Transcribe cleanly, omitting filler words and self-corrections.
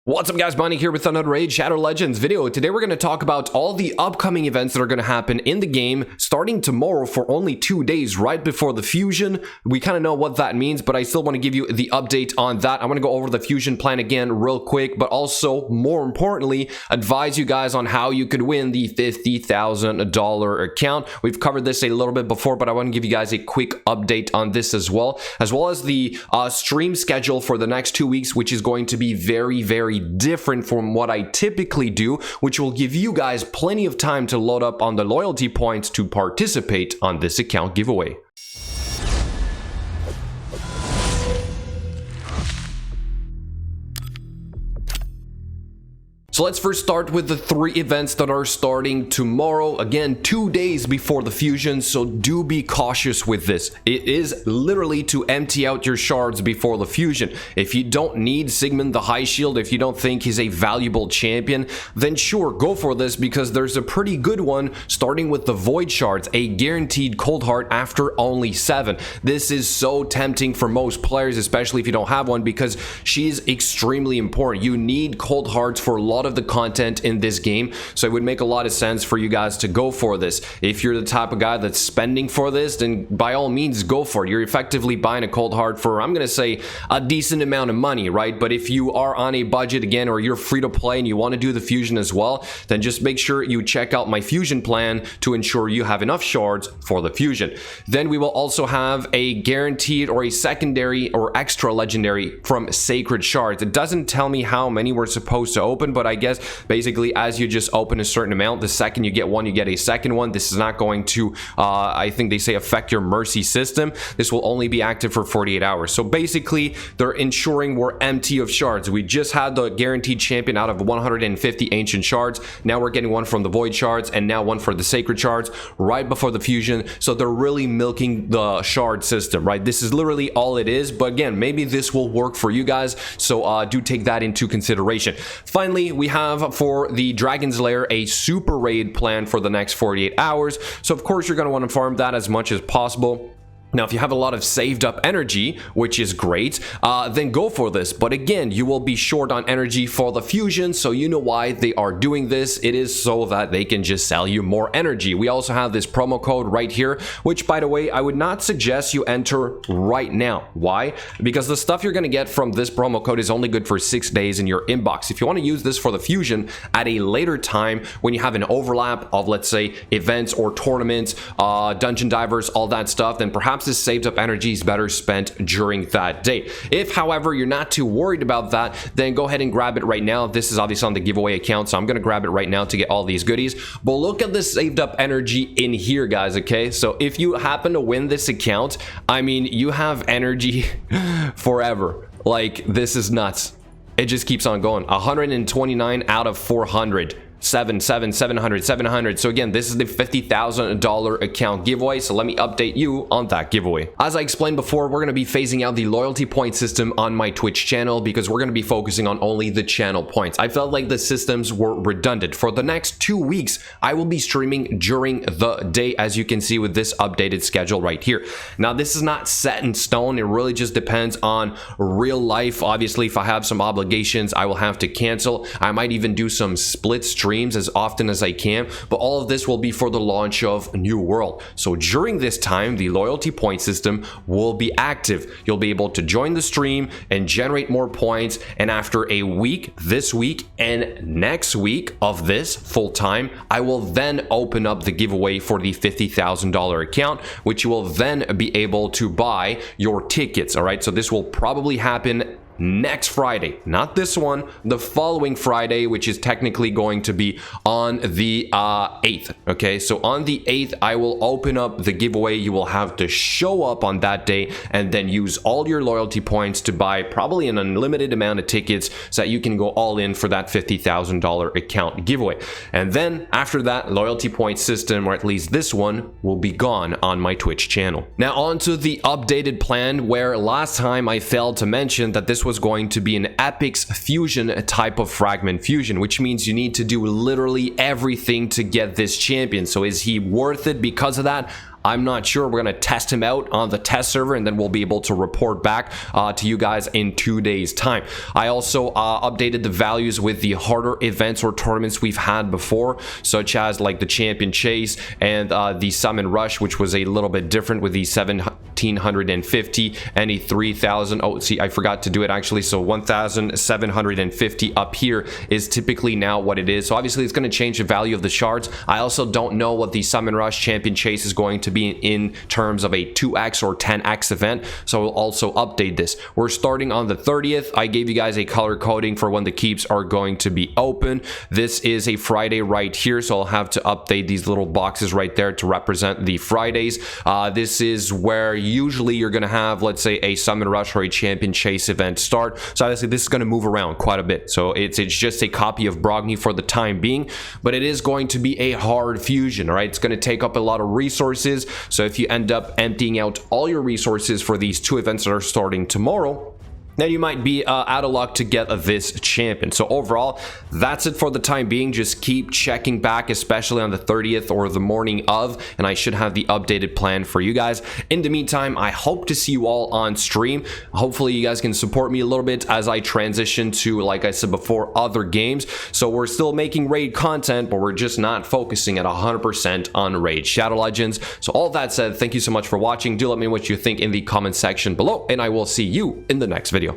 What's up guys, Bonnie here with another Raid Shadow Legends video. Today we're going to talk about all the upcoming events that are going to happen in the game starting tomorrow for only 2 days right before the fusion. We kind of know what that means, but I still want to give you the update on that. I want to go over the fusion plan again real quick, but also more importantly, advise you guys on how you could win the $50,000 account. We've covered this a little bit before, but I want to give you guys a quick update on this as well as the stream schedule for the next 2 weeks, which is going to be very different from what I typically do, which will give you guys plenty of time to load up on the loyalty points to participate on this account giveaway. So let's first start with the 3 events that are starting tomorrow. Again, 2 days before the fusion, so do be cautious with this. It is literally to empty out your shards before the fusion. If you don't need Sigmund the High Shield, if you don't think he's a valuable champion, then sure, go for this because there's a pretty good one starting with the Void Shards, a guaranteed Cold Heart after only 7. This is so tempting for most players, especially if you don't have one, because she's extremely important. You need Cold Hearts for a lot of the content in this game, so it would make a lot of sense for you guys to go for this. If you're the type of guy that's spending for this, then by all means go for it. You're effectively buying a Cold Heart for, I'm gonna say, a decent amount of money, right? But if you are on a budget again, or you're free to play and you want to do the fusion as well, then just make sure you check out my fusion plan to ensure you have enough shards for the fusion. Then we will also have a guaranteed or a secondary or extra legendary from Sacred Shards. It doesn't tell me how many we're supposed to open, but I guess basically as you just open a certain amount, the second you get one, you get a second one. This is not going to I think they say affect your mercy system. This will only be active for 48 hours. So basically they're ensuring we're empty of shards. We just had the guaranteed champion out of 150 ancient shards. Now we're getting one from the Void Shards and now one for the Sacred Shards right before the fusion. So they're really milking the shard system, right? This is literally all it is, but again, maybe this will work for you guys, so do take that into consideration. Finally, we have for the Dragon's Lair a super raid plan for the next 48 hours. So of course you're going to want to farm that as much as possible. Now, if you have a lot of saved up energy, which is great, then go for this. But again, you will be short on energy for the fusion, so you know why they are doing this. It is so that they can just sell you more energy. We also have this promo code right here, which, by the way, I would not suggest you enter right now. Why? Because the stuff you're going to get from this promo code is only good for 6 days in your inbox. If you want to use this for the fusion at a later time, when you have an overlap of, let's say, events or tournaments, dungeon divers, all that stuff, then perhaps this saved up energy is better spent during that day. If, however, you're not too worried about that, then go ahead and grab it right now. This is obviously on the giveaway account, so I'm going to grab it right now to get all these goodies. But look at the saved up energy in here, guys, okay? So if you happen to win this account, I mean, you have energy forever. Like, this is nuts. It just keeps on going. 129 out of 400. 700. So again, this is the $50,000 account giveaway, so let me update you on that giveaway. As I explained before, we're going to be phasing out the loyalty point system on my Twitch channel because we're going to be focusing on only the channel points. I felt like the systems were redundant. For the next 2 weeks, I will be streaming during the day, as you can see with this updated schedule right here. Now, this is not set in stone. It really just depends on real life. Obviously, if I have some obligations, I will have to cancel. I might even do some split streams as often as I can, but all of this will be for the launch of New World. So during this time, the loyalty point system will be active. You'll be able to join the stream and generate more points, and after a week, this week and next week of this full time, I will then open up the giveaway for the $50,000 account, which you will then be able to buy your tickets. All right, so this will probably happen next Friday, not this one, the following Friday, which is technically going to be on the 8th. Okay, so on the 8th, I will open up the giveaway. You will have to show up on that day and then use all your loyalty points to buy probably an unlimited amount of tickets so that you can go all in for that $50,000 account giveaway. And then after that, loyalty point system, or at least this one, will be gone on my Twitch channel. Now on to the updated plan, where last time I failed to mention that this was going to be an Epic's fusion type of fragment fusion, which means you need to do literally everything to get this champion. So is he worth it because of that? I'm not sure. We're going to test him out on the test server, and then we'll be able to report back to you guys in 2 days time. I also updated the values with the harder events or tournaments we've had before, such as like the Champion Chase and the Summon Rush, which was a little bit different with the 1750 and a 3000. Oh, see, I forgot to do it actually. So 1750 up here is typically now what it is. So obviously it's going to change the value of the shards. I also don't know what the Summon Rush Champion Chase is going to be in terms of a 2x or 10x event, so we'll also update this. We're starting on the 30th. I gave you guys a color coding for when the keeps are going to be open. This is a Friday right here, so I'll have to update these little boxes right there to represent the Fridays. This is where usually you're going to have, let's say, a Summon Rush or a Champion Chase event start. So obviously this is going to move around quite a bit, so it's just a copy of Brogni for the time being, but it is going to be a hard fusion. All right, it's going to take up a lot of resources, so if you end up emptying out all your resources for these 2 events that are starting tomorrow, then you might be out of luck to get this champion. So overall, that's it for the time being. Just keep checking back, especially on the 30th or the morning of, and I should have the updated plan for you guys. In the meantime, I hope to see you all on stream. Hopefully you guys can support me a little bit as I transition to, like I said before, other games. So we're still making raid content, but we're just not focusing at 100% on Raid Shadow Legends. So all that said, thank you so much for watching. Do let me know what you think in the comment section below, and I will see you in the next video.